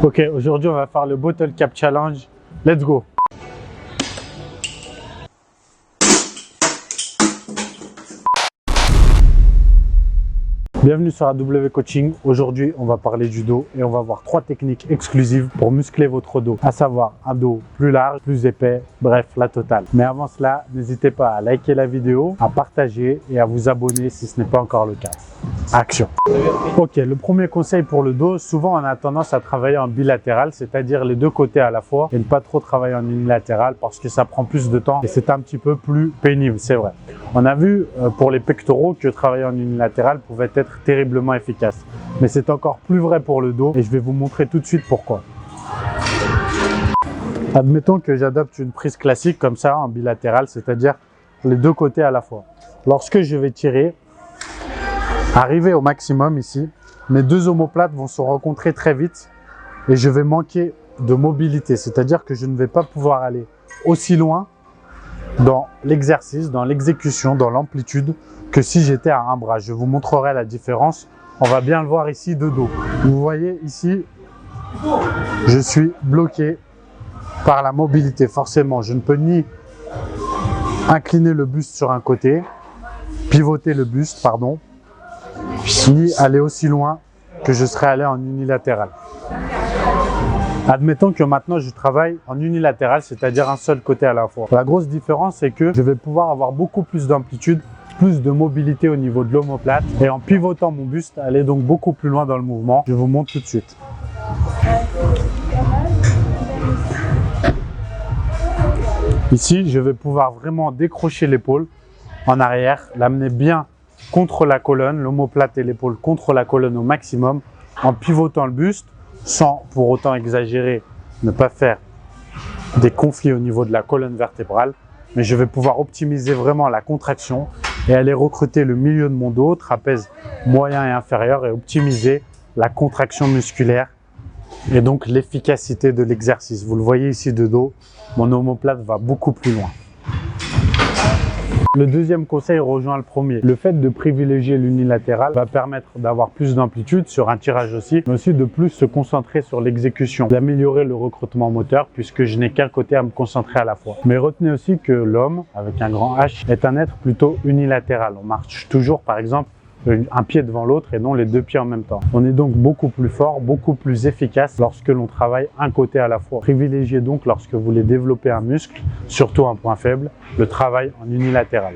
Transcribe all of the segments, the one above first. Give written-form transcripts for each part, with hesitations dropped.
Ok, aujourd'hui on va faire le Bottle Cap Challenge. Let's go! Bienvenue sur AW Coaching. Aujourd'hui, on va parler du dos et on va voir 3 techniques exclusives pour muscler votre dos, à savoir un dos plus large, plus épais, bref, la totale. Mais avant cela, n'hésitez pas à liker la vidéo, à partager et à vous abonner si ce n'est pas encore le cas. Action! Ok, le premier conseil pour le dos, souvent on a tendance à travailler en bilatéral, c'est-à-dire les deux côtés à la fois et ne pas trop travailler en unilatéral parce que ça prend plus de temps et c'est un petit peu plus pénible, c'est vrai. On a vu pour les pectoraux que travailler en unilatéral pouvait être terriblement efficace. Mais c'est encore plus vrai pour le dos et je vais vous montrer tout de suite pourquoi. Admettons que j'adopte une prise classique comme ça en bilatéral, c'est-à-dire les deux côtés à la fois. Lorsque je vais tirer, arriver au maximum ici, mes deux omoplates vont se rencontrer très vite et je vais manquer de mobilité, c'est-à-dire que je ne vais pas pouvoir aller aussi loin dans l'exercice, dans l'exécution, dans l'amplitude que si j'étais à un bras. Je vous montrerai la différence. On va bien le voir ici de dos. Vous voyez ici, je suis bloqué par la mobilité. Forcément, je ne peux ni incliner le buste sur un côté, pivoter le buste, pardon, ni aller aussi loin que je serais allé en unilatéral. Admettons que maintenant je travaille en unilatéral, c'est-à-dire un seul côté à la fois. La grosse différence, c'est que je vais pouvoir avoir beaucoup plus d'amplitude, plus de mobilité au niveau de l'omoplate et en pivotant mon buste, aller donc beaucoup plus loin dans le mouvement. Je vous montre tout de suite. Ici, je vais pouvoir vraiment décrocher l'épaule en arrière, l'amener bien contre la colonne, l'omoplate et l'épaule contre la colonne au maximum en pivotant le buste sans pour autant exagérer, ne pas faire des conflits au niveau de la colonne vertébrale, mais je vais pouvoir optimiser vraiment la contraction et aller recruter le milieu de mon dos, trapèze moyen et inférieur et optimiser la contraction musculaire et donc l'efficacité de l'exercice. Vous le voyez ici de dos, mon omoplate va beaucoup plus loin. Le deuxième conseil rejoint le premier. Le fait de privilégier l'unilatéral va permettre d'avoir plus d'amplitude sur un tirage aussi, mais aussi de plus se concentrer sur l'exécution, d'améliorer le recrutement moteur puisque je n'ai qu'un côté à me concentrer à la fois. Mais retenez aussi que l'homme, avec un grand H, est un être plutôt unilatéral. On marche toujours, par exemple, un pied devant l'autre et non les deux pieds en même temps. On est donc beaucoup plus fort, beaucoup plus efficace lorsque l'on travaille un côté à la fois. Privilégiez donc lorsque vous voulez développer un muscle, surtout un point faible, le travail en unilatéral.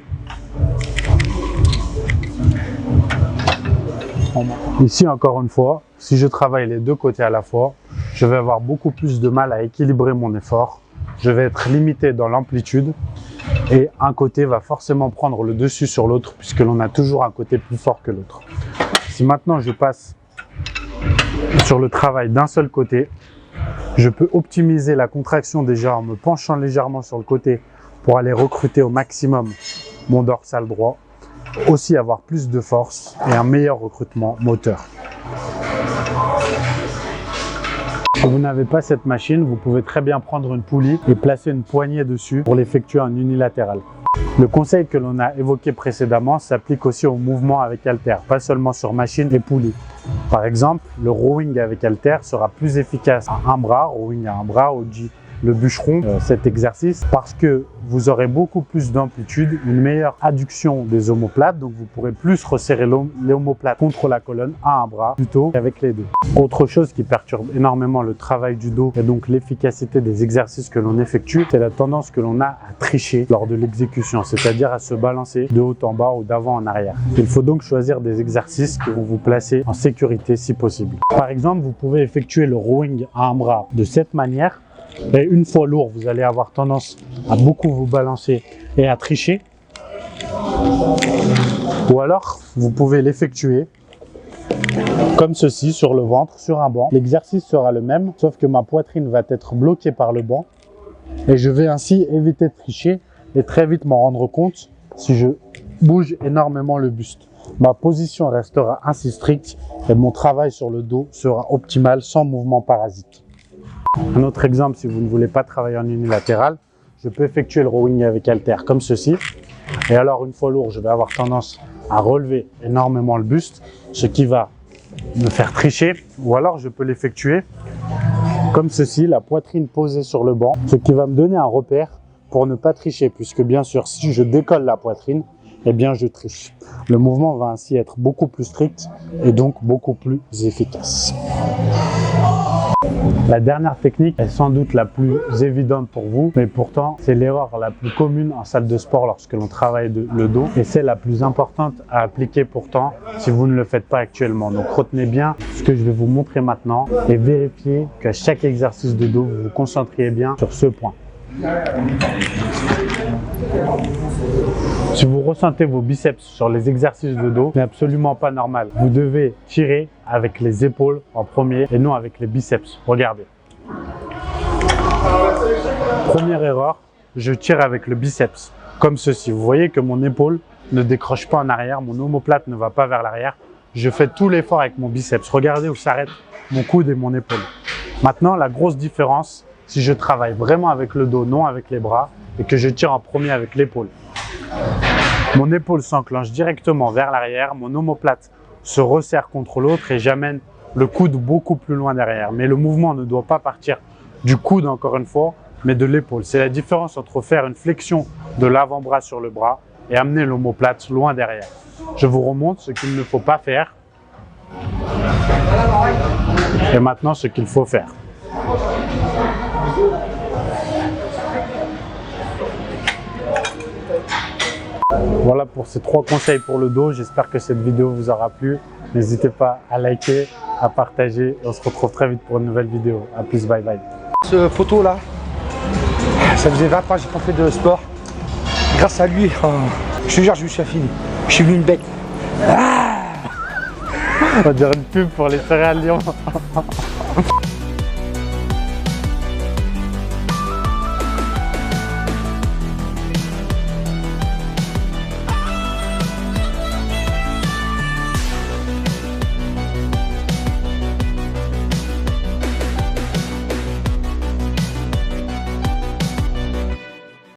Ici encore une fois, si je travaille les deux côtés à la fois, je vais avoir beaucoup plus de mal à équilibrer mon effort. Je vais être limité dans l'amplitude et un côté va forcément prendre le dessus sur l'autre puisque l'on a toujours un côté plus fort que l'autre. Si maintenant je passe sur le travail d'un seul côté, je peux optimiser la contraction déjà en me penchant légèrement sur le côté pour aller recruter au maximum mon dorsal droit, aussi avoir plus de force et un meilleur recrutement moteur. Si vous n'avez pas cette machine, vous pouvez très bien prendre une poulie et placer une poignée dessus pour l'effectuer en unilatéral. Le conseil que l'on a évoqué précédemment s'applique aussi au mouvement avec haltère, pas seulement sur machine et poulie. Par exemple, le rowing avec haltère sera plus efficace à un bras, rowing à un bras, au G, le bûcheron, cet exercice, parce que vous aurez beaucoup plus d'amplitude, une meilleure adduction des omoplates, donc vous pourrez plus resserrer les omoplates contre la colonne à un bras plutôt qu'avec les deux. Autre chose qui perturbe énormément le travail du dos et donc l'efficacité des exercices que l'on effectue, c'est la tendance que l'on a à tricher lors de l'exécution, c'est-à-dire à se balancer de haut en bas ou d'avant en arrière. Il faut donc choisir des exercices qui vont vous placer en sécurité si possible. Par exemple, vous pouvez effectuer le rowing à un bras de cette manière. Et une fois lourd, vous allez avoir tendance à beaucoup vous balancer et à tricher. Ou alors, vous pouvez l'effectuer comme ceci, sur le ventre, sur un banc. L'exercice sera le même, sauf que ma poitrine va être bloquée par le banc. Et je vais ainsi éviter de tricher et très vite m'en rendre compte si je bouge énormément le buste. Ma position restera ainsi stricte et mon travail sur le dos sera optimal sans mouvement parasite. Un autre exemple, si vous ne voulez pas travailler en unilatéral, je peux effectuer le rowing avec haltère comme ceci. Et alors, une fois lourd, je vais avoir tendance à relever énormément le buste, ce qui va me faire tricher. Ou alors, je peux l'effectuer Comme ceci, la poitrine posée sur le banc, ce qui va me donner un repère pour ne pas tricher, puisque bien sûr, si je décolle la poitrine, eh bien je triche. Le mouvement va ainsi être beaucoup plus strict et donc beaucoup plus efficace. La dernière technique est sans doute la plus évidente pour vous, mais pourtant c'est l'erreur la plus commune en salle de sport lorsque l'on travaille le dos et c'est la plus importante à appliquer pourtant si vous ne le faites pas actuellement. Donc retenez bien ce que je vais vous montrer maintenant et vérifiez qu'à chaque exercice de dos vous vous concentriez bien sur ce point. Si vous ressentez vos biceps sur les exercices de dos, ce n'est absolument pas normal. Vous devez tirer avec les épaules en premier et non avec les biceps. Regardez. Première erreur, je tire avec le biceps, comme ceci. Vous voyez que mon épaule ne décroche pas en arrière, mon omoplate ne va pas vers l'arrière. Je fais tout l'effort avec mon biceps. Regardez où s'arrête mon coude et mon épaule. Maintenant, la grosse différence, si je travaille vraiment avec le dos, non avec les bras, et que je tire en premier avec l'épaule. Mon épaule s'enclenche directement vers l'arrière, mon omoplate se resserre contre l'autre et j'amène le coude beaucoup plus loin derrière. Mais le mouvement ne doit pas partir du coude encore une fois, mais de l'épaule. C'est la différence entre faire une flexion de l'avant-bras sur le bras et amener l'omoplate loin derrière. Je vous remonte ce qu'il ne faut pas faire et maintenant ce qu'il faut faire. Voilà pour ces 3 conseils pour le dos. J'espère que cette vidéo vous aura plu. N'hésitez pas à liker, à partager. On se retrouve très vite pour une nouvelle vidéo. A plus, bye bye. Cette photo là, ça faisait 20 ans que j'ai pas fait de sport. Grâce à lui, je te jure, je me suis affini. Je suis devenu une bête. On dirait une pub pour les céréales Lyon.